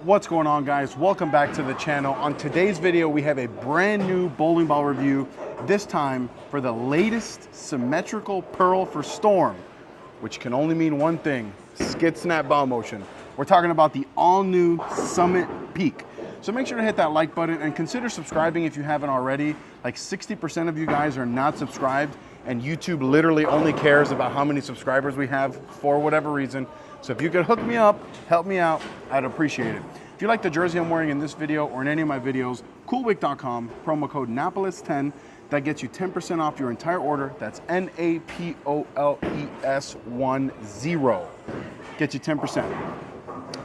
What's going on, guys? Welcome back to the channel. On today's video, we have a brand new bowling ball review, this time for the latest symmetrical pearl for Storm, which can only mean one thing: skid snap ball motion. We're talking about the all-new Summit Peak. So make sure to hit that like button and consider subscribing if you haven't already. Like 60% of you guys are not subscribed, and YouTube literally only cares about how many subscribers we have for whatever reason. So if you could hook me up, help me out, I'd appreciate it. If you like the jersey I'm wearing in this video or in any of my videos, coolwick.com, promo code Napoles10, that gets you 10% off your entire order. That's NAPOLES10. Get you 10%.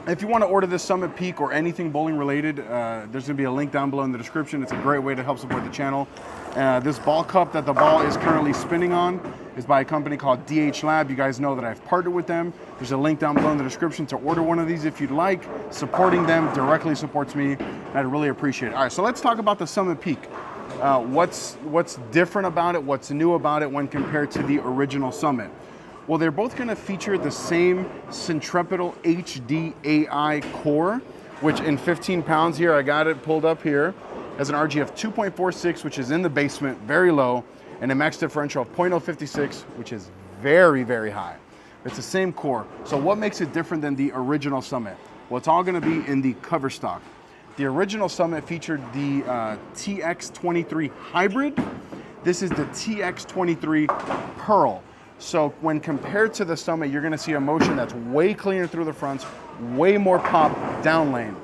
If you want to order this Summit Peak or anything bowling related, there's going to be a link down below in the description. It's a great way to help support the channel. This ball cup that the ball is currently spinning on is by a company called DH Lab. You guys know that I've partnered with them. There's a link down below in the description to order one of these if you'd like. Supporting them directly supports me, and I'd really appreciate it. All right, so let's talk about the Summit Peak. What's different about it? What's new about it when compared to the original Summit? Well, they're both going to feature the same Centripetal HD AI core, which in 15 pounds here, I got it pulled up here, has an RG of 2.46, which is in the basement, very low, and a max differential of 0.056, which is very, very high. It's the same core. So what makes it different than the original Summit? Well, it's all going to be in the cover stock. The original Summit featured the TX23 Hybrid. This is the TX23 Pearl. So when compared to the Summit, you're gonna see a motion that's way cleaner through the fronts, way more pop down lane.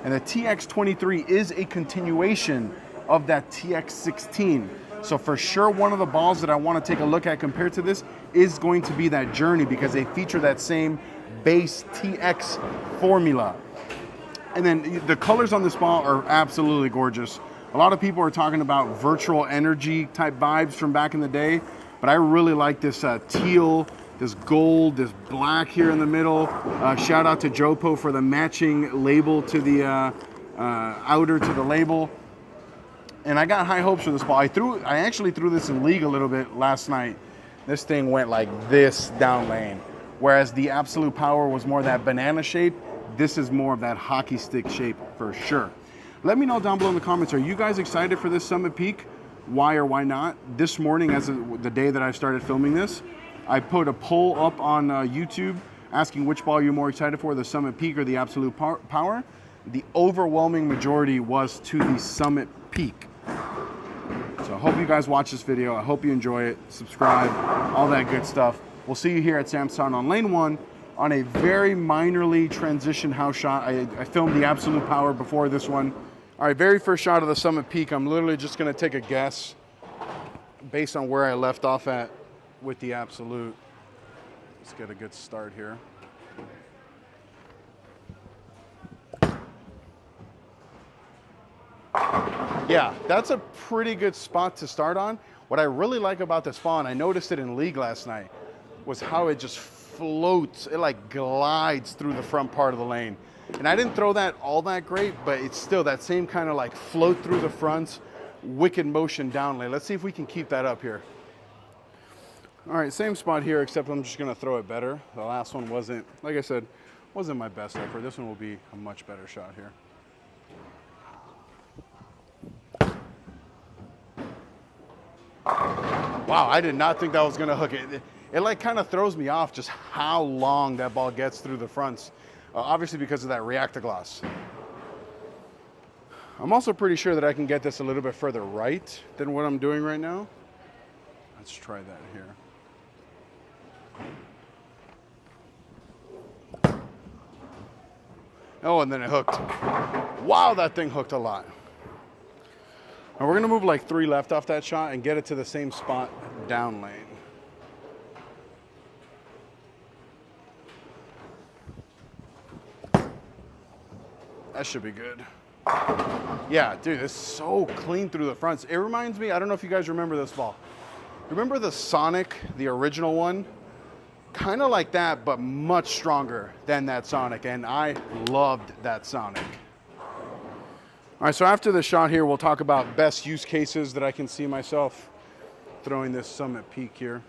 And the TX23 is a continuation of that TX16. So for sure, one of the balls that I wanna take a look at compared to this is going to be that Journey, because they feature that same base TX formula. And then the colors on this ball are absolutely gorgeous. A lot of people are talking about virtual energy type vibes from back in the day. But I really like this teal, this gold, this black here in the middle. Shout out to Jopo for the matching label to the outer to the label. And I got high hopes for this ball. I actually threw this in league a little bit last night. This thing went like this down lane. Whereas the Absolute Power was more that banana shape. This is more of that hockey stick shape for sure. Let me know down below in the comments, are you guys excited for this Summit Peak? Why or why not? This morning, as the day that I started filming this, I put a poll up on YouTube asking which ball you're more excited for, the Summit Peak or the Absolute Power. The overwhelming majority was to the Summit Peak. So I hope you guys watch this video. I hope you enjoy it. Subscribe, all that good stuff. We'll see you here at Samstown on lane 1 on a very minorly transition house shot. I filmed the Absolute Power before this one. All right, very first shot of the Summit Peak. I'm literally just gonna take a guess based on where I left off at with the Absolute. Let's get a good start here. Yeah, that's a pretty good spot to start on. What I really like about this ball, and I noticed it in league last night, was how it just floats, it like glides through the front part of the lane. And I didn't throw that all that great, but it's still that same kind of like float through the fronts, wicked motion down lane. Let's see if we can keep that up here. All right, same spot here, except I'm just gonna throw it better. The last one wasn't, like I said, wasn't my best effort. This one will be a much better shot here. Wow, I did not think that was gonna hook it. It like kind of throws me off just how long that ball gets through the fronts. Obviously because of that reactor gloss. I'm also pretty sure that I can get this a little bit further right than what I'm doing right now. Let's try that here. Oh, and then it hooked. Wow, that thing hooked a lot. Now we're gonna move like 3 left off that shot and get it to the same spot down lane. That should be good. Yeah, dude, it's so clean through the fronts. It reminds me, I don't know if you guys remember this ball. Remember the Sonic, the original one? Kind of like that, but much stronger than that Sonic, and I loved that Sonic. All right, so after the shot here, we'll talk about best use cases that I can see myself throwing this Summit Peak here.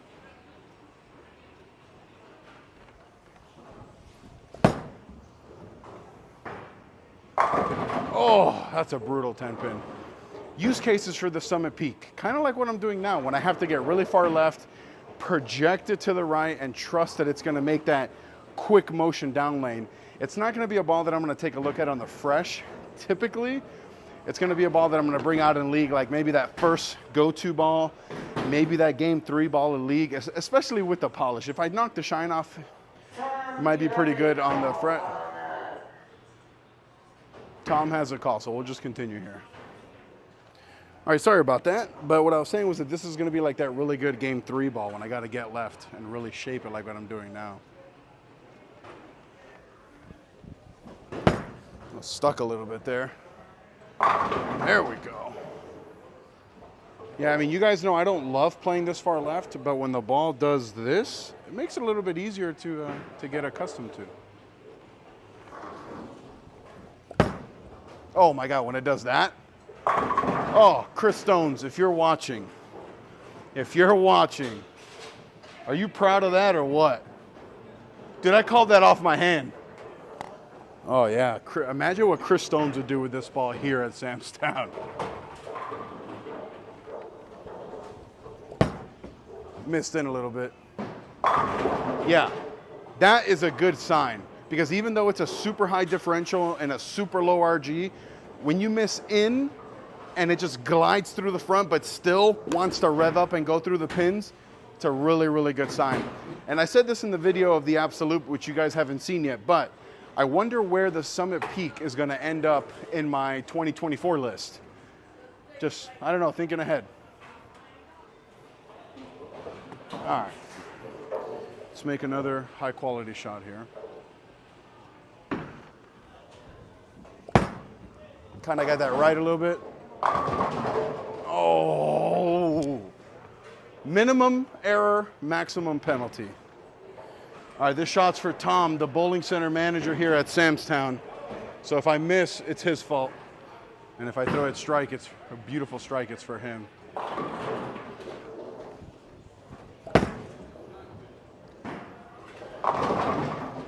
Oh, that's a brutal 10 pin. Use cases for the Summit Peak, kind of like what I'm doing now when I have to get really far left, project it to the right, and trust that it's gonna make that quick motion down lane. It's not gonna be a ball that I'm gonna take a look at on the fresh, typically. It's gonna be a ball that I'm gonna bring out in league, like maybe that first go-to ball, maybe that game 3 ball in league, especially with the polish. If I knock the shine off, it might be pretty good on the front. Tom has a call, so we'll just continue here. All right, sorry about that. But what I was saying was that this is gonna be like that really good game 3 ball when I gotta get left and really shape it like what I'm doing now. I'm stuck a little bit there. There we go. Yeah, I mean, you guys know I don't love playing this far left, but when the ball does this, it makes it a little bit easier to get accustomed to. Oh my God, when it does that. Oh, Chris Stones, if you're watching, are you proud of that or what? Dude, I called that off my hand. Oh yeah, imagine what Chris Stones would do with this ball here at Sam's Town. Missed in a little bit. Yeah, that is a good sign because even though it's a super high differential and a super low RG, when you miss in and it just glides through the front but still wants to rev up and go through the pins, it's a really, really good sign. And I said this in the video of the Absolute, which you guys haven't seen yet, but I wonder where the Summit Peak is gonna end up in my 2024 list. Just, I don't know, thinking ahead. All right, let's make another high quality shot here. Kind of got that right a little bit. Oh, minimum error, maximum penalty. All right, this shot's for Tom, the bowling center manager here at Sam's Town. So if I miss, it's his fault. And if I throw it strike, it's a beautiful strike, it's for him.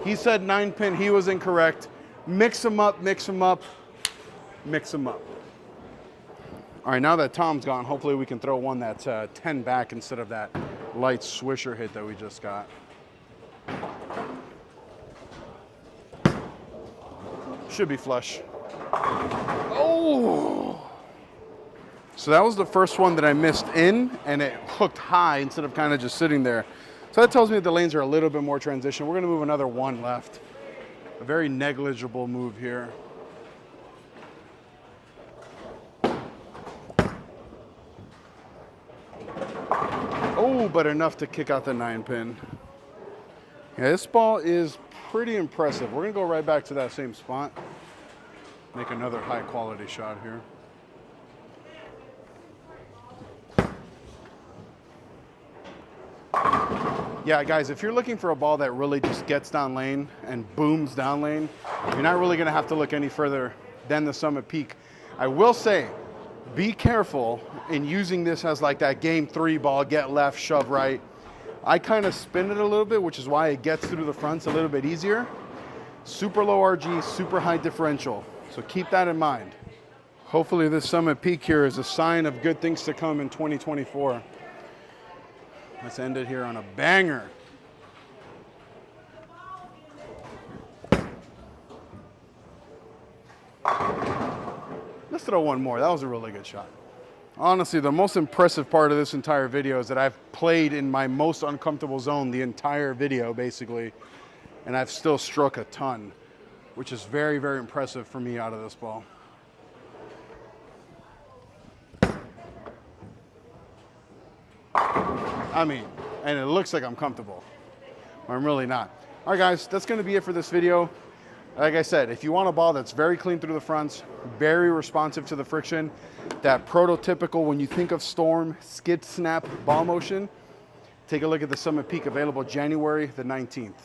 He said 9 pin, he was incorrect. Mix them up, mix them up, mix them up. All right, now that Tom's gone, hopefully we can throw one that's 10 back instead of that light swisher hit that we just got. Should be flush. Oh! So that was the first one that I missed in, and it hooked high instead of kind of just sitting there. So that tells me that the lanes are a little bit more transition. We're gonna move another 1 left. A very negligible move here. Oh, but enough to kick out the 9 pin. Yeah, this ball is pretty impressive. We're gonna go right back to that same spot. Make another high quality shot here. Yeah, guys, if you're looking for a ball that really just gets down lane and booms down lane, you're not really gonna have to look any further than the Summit Peak. I will say, be careful in using this as like that game 3 ball, get left, shove right. I kind of spin it a little bit, which is why it gets through the fronts a little bit easier. Super low RG, super high differential. So keep that in mind. Hopefully this Summit Peak here is a sign of good things to come in 2024. Let's end it here on a banger. Let's throw one more. That was a really good shot. Honestly, the most impressive part of this entire video is that I've played in my most uncomfortable zone the entire video, basically, and I've still struck a ton, which is very, very impressive for me out of this ball. I mean, and it looks like I'm comfortable, but I'm really not. All right, guys, that's gonna be it for this video. Like I said, if you want a ball that's very clean through the fronts, very responsive to the friction, that prototypical, when you think of Storm, skid snap ball motion, take a look at the Summit Peak, available January the 19th.